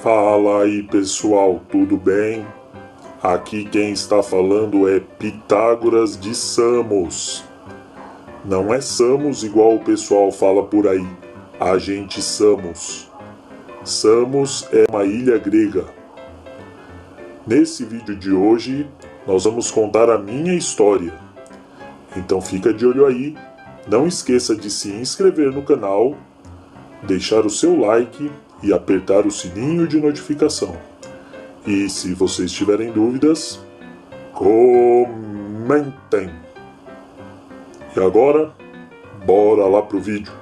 Fala aí pessoal, tudo bem? Aqui quem está falando é Pitágoras de Samos. Não é Samos igual o pessoal fala por aí, a gente Samos. Samos é uma ilha grega. Nesse vídeo de hoje, nós vamos contar a minha história. Então fica de olho aí, não esqueça de se inscrever no canal, deixar o seu like e apertar o sininho de notificação. E se vocês tiverem dúvidas, comentem. E agora, bora lá pro vídeo.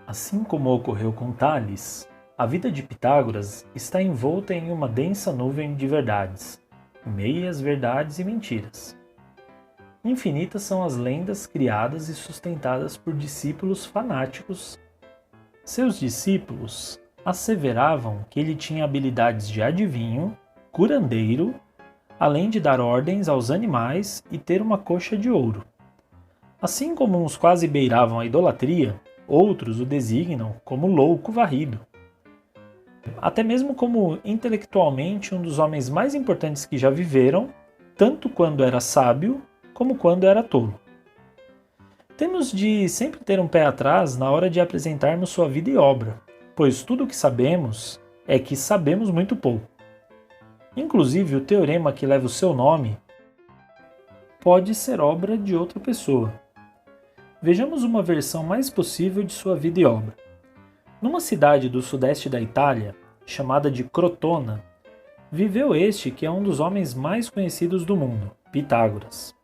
Assim como ocorreu com Tales, a vida de Pitágoras está envolta em uma densa nuvem de verdades, meias verdades e mentiras. Infinitas são as lendas criadas e sustentadas por discípulos fanáticos. Seus discípulos asseveravam que ele tinha habilidades de adivinho, curandeiro, além de dar ordens aos animais e ter uma coxa de ouro. Assim como uns quase beiravam a idolatria, outros o designam como louco varrido. Até mesmo como intelectualmente um dos homens mais importantes que já viveram, tanto quando era sábio como quando era tolo. Temos de sempre ter um pé atrás na hora de apresentarmos sua vida e obra, pois tudo o que sabemos é que sabemos muito pouco. Inclusive, o teorema que leva o seu nome pode ser obra de outra pessoa. Vejamos uma versão mais possível de sua vida e obra. Numa cidade do sudeste da Itália, chamada de Crotona, viveu este que é um dos homens mais conhecidos do mundo, Pitágoras.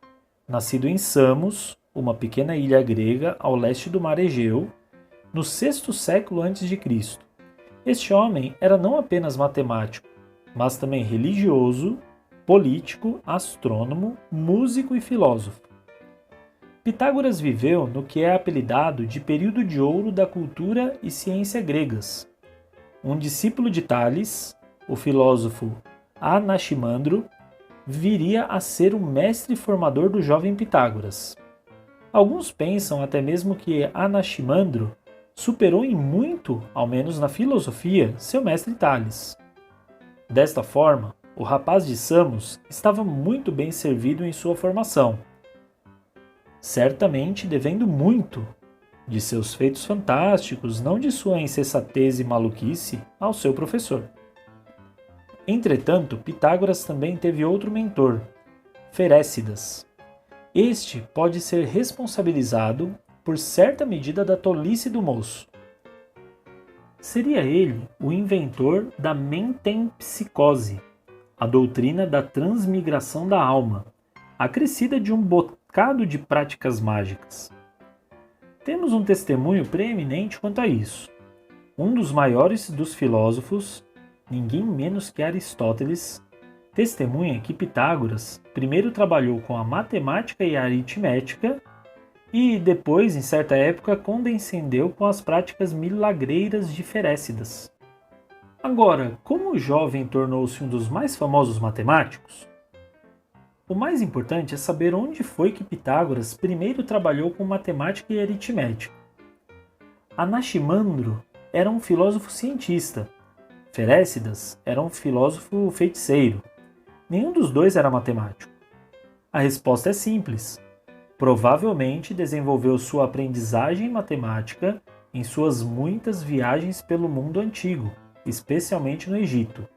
Nascido em Samos, uma pequena ilha grega ao leste do mar Egeu, no sexto século a.C. Este homem era não apenas matemático, mas também religioso, político, astrônomo, músico e filósofo. Pitágoras viveu no que é apelidado de período de ouro da cultura e ciência gregas. Um discípulo de Tales, o filósofo Anaximandro, viria a ser o mestre formador do jovem Pitágoras. Alguns pensam até mesmo que Anaximandro superou em muito, ao menos na filosofia, seu mestre Tales. Desta forma, o rapaz de Samos estava muito bem servido em sua formação, certamente devendo muito de seus feitos fantásticos, não de sua insensatez e maluquice, ao seu professor. Entretanto, Pitágoras também teve outro mentor, Ferécidas. Este pode ser responsabilizado por certa medida da tolice do moço. Seria ele o inventor da mentempsicose, a doutrina da transmigração da alma, acrescida de um bocado de práticas mágicas. Temos um testemunho preeminente quanto a isso. Um dos maiores dos filósofos, ninguém menos que Aristóteles, testemunha que Pitágoras primeiro trabalhou com a matemática e a aritmética e depois, em certa época, condescendeu com as práticas milagreiras de Ferécidas. Agora, como o jovem tornou-se um dos mais famosos matemáticos? O mais importante é saber onde foi que Pitágoras primeiro trabalhou com matemática e aritmética. Anaximandro era um filósofo cientista. Ferécidas era um filósofo feiticeiro. Nenhum dos dois era matemático. A resposta é simples. Provavelmente desenvolveu sua aprendizagem matemática em suas muitas viagens pelo mundo antigo, especialmente no Egito.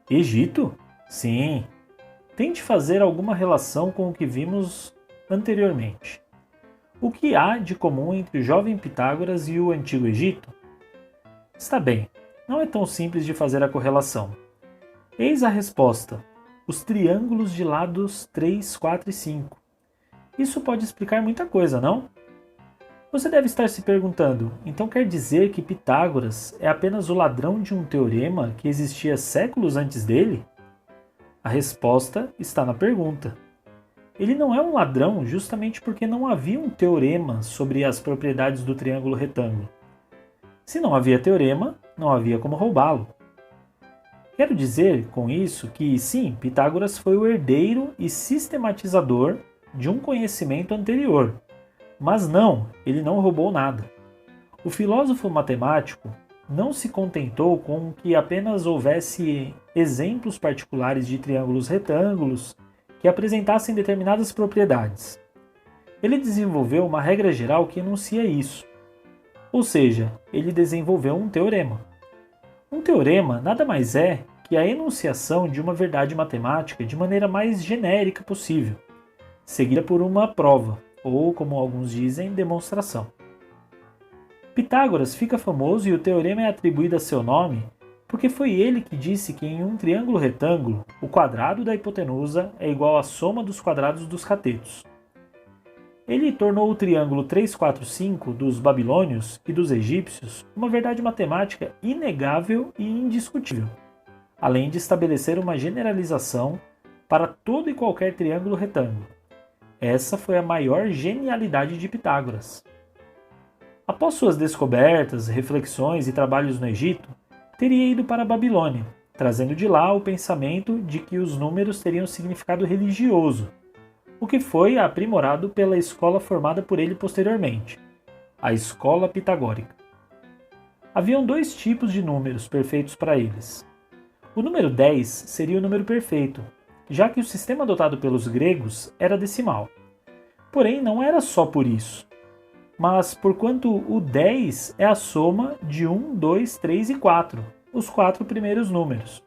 Egito? Sim! Tente fazer alguma relação com o que vimos anteriormente. O que há de comum entre o jovem Pitágoras e o Antigo Egito? Está bem, não é tão simples de fazer a correlação. Eis a resposta: os triângulos de lados 3, 4 e 5. Isso pode explicar muita coisa, não? Você deve estar se perguntando, então quer dizer que Pitágoras é apenas o ladrão de um teorema que existia séculos antes dele? A resposta está na pergunta. Ele não é um ladrão justamente porque não havia um teorema sobre as propriedades do triângulo retângulo. Se não havia teorema, não havia como roubá-lo. Quero dizer com isso que, sim, Pitágoras foi o herdeiro e sistematizador de um conhecimento anterior, Mas não, ele não roubou nada. O filósofo matemático não se contentou com que apenas houvesse exemplos particulares de triângulos retângulos que apresentassem determinadas propriedades. Ele desenvolveu uma regra geral que enuncia isso. Ou seja, ele desenvolveu um teorema. Um teorema nada mais é que a enunciação de uma verdade matemática de maneira mais genérica possível, seguida por uma prova, ou, como alguns dizem, demonstração. Pitágoras fica famoso e o teorema é atribuído a seu nome porque foi ele que disse que em um triângulo retângulo, o quadrado da hipotenusa é igual à soma dos quadrados dos catetos. Ele tornou o triângulo 3, 4, 5 dos babilônios e dos egípcios uma verdade matemática inegável e indiscutível, além de estabelecer uma generalização para todo e qualquer triângulo retângulo. Essa foi a maior genialidade de Pitágoras. Após suas descobertas, reflexões e trabalhos no Egito, teria ido para a Babilônia, trazendo de lá o pensamento de que os números teriam significado religioso, o que foi aprimorado pela escola formada por ele posteriormente, a escola pitagórica. Haviam dois tipos de números perfeitos para eles. O número 10 seria o número perfeito, já que o sistema adotado pelos gregos era decimal. Porém, não era só por isso, mas porquanto o 10 é a soma de 1, 2, 3 e 4, os 4 primeiros números.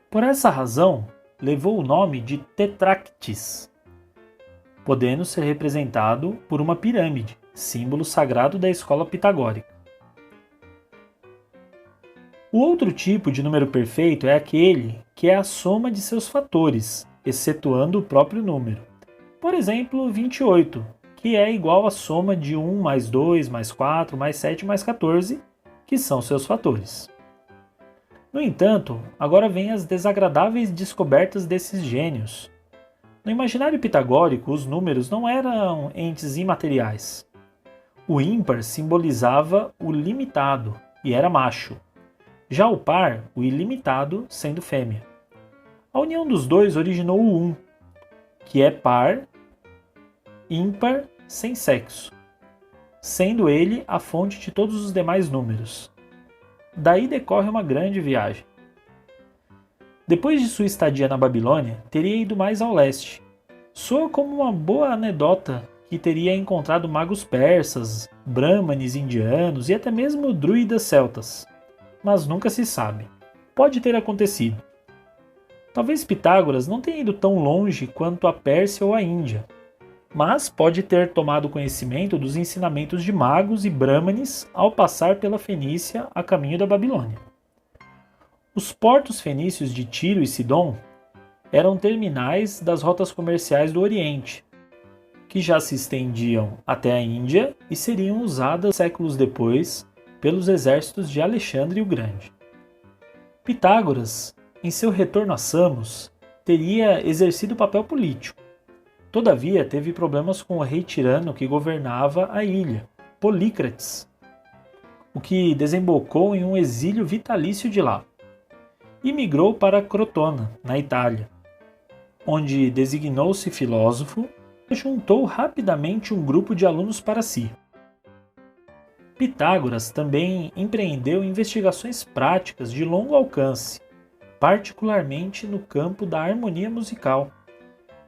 Por essa razão, levou o nome de tetractis, podendo ser representado por uma pirâmide, símbolo sagrado da escola pitagórica. O outro tipo de número perfeito é aquele que é a soma de seus fatores, excetuando o próprio número. Por exemplo, 28, que é igual à soma de 1 mais 2 mais 4 mais 7 mais 14, que são seus fatores. No entanto, agora vêm as desagradáveis descobertas desses gênios. No imaginário pitagórico, os números não eram entes imateriais. O ímpar simbolizava o limitado e era macho. Já o par, o ilimitado, sendo fêmea. A união dos dois originou o 1, que é par, ímpar, sem sexo, sendo ele a fonte de todos os demais números. Daí decorre uma grande viagem. Depois de sua estadia na Babilônia, teria ido mais ao leste. Soa como uma boa anedota que teria encontrado magos persas, brahmanes indianos e até mesmo druidas celtas. Mas nunca se sabe. Pode ter acontecido. Talvez Pitágoras não tenha ido tão longe quanto a Pérsia ou a Índia, mas pode ter tomado conhecimento dos ensinamentos de magos e brahmanes ao passar pela Fenícia a caminho da Babilônia. Os portos fenícios de Tiro e Sidom eram terminais das rotas comerciais do Oriente, que já se estendiam até a Índia e seriam usadas séculos depois pelos exércitos de Alexandre o Grande. Pitágoras, em seu retorno a Samos, teria exercido papel político. Todavia, teve problemas com o rei tirano que governava a ilha, Polícrates, o que desembocou em um exílio vitalício de lá. E migrou para Crotona, na Itália, onde designou-se filósofo e juntou rapidamente um grupo de alunos para si. Pitágoras também empreendeu investigações práticas de longo alcance, particularmente no campo da harmonia musical.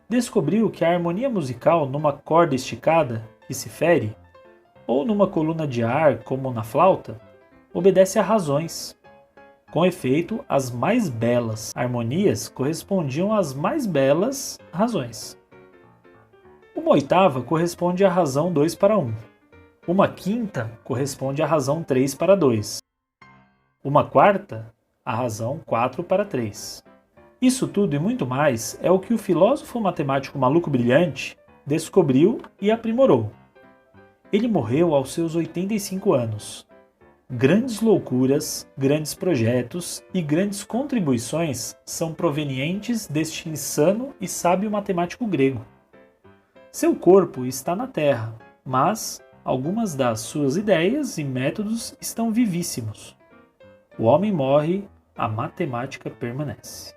Descobriu que a harmonia musical numa corda esticada, que se fere, ou numa coluna de ar, como na flauta, obedece a razões. Com efeito, as mais belas harmonias correspondiam às mais belas razões. Uma oitava corresponde à razão 2 para 1. Uma quinta corresponde à razão 3 para 2. Uma quarta, à razão 4 para 3. Isso tudo e muito mais é o que o filósofo matemático maluco brilhante descobriu e aprimorou. Ele morreu aos seus 85 anos. Grandes loucuras, grandes projetos e grandes contribuições são provenientes deste insano e sábio matemático grego. Seu corpo está na Terra, mas algumas das suas ideias e métodos estão vivíssimos. O homem morre, a matemática permanece.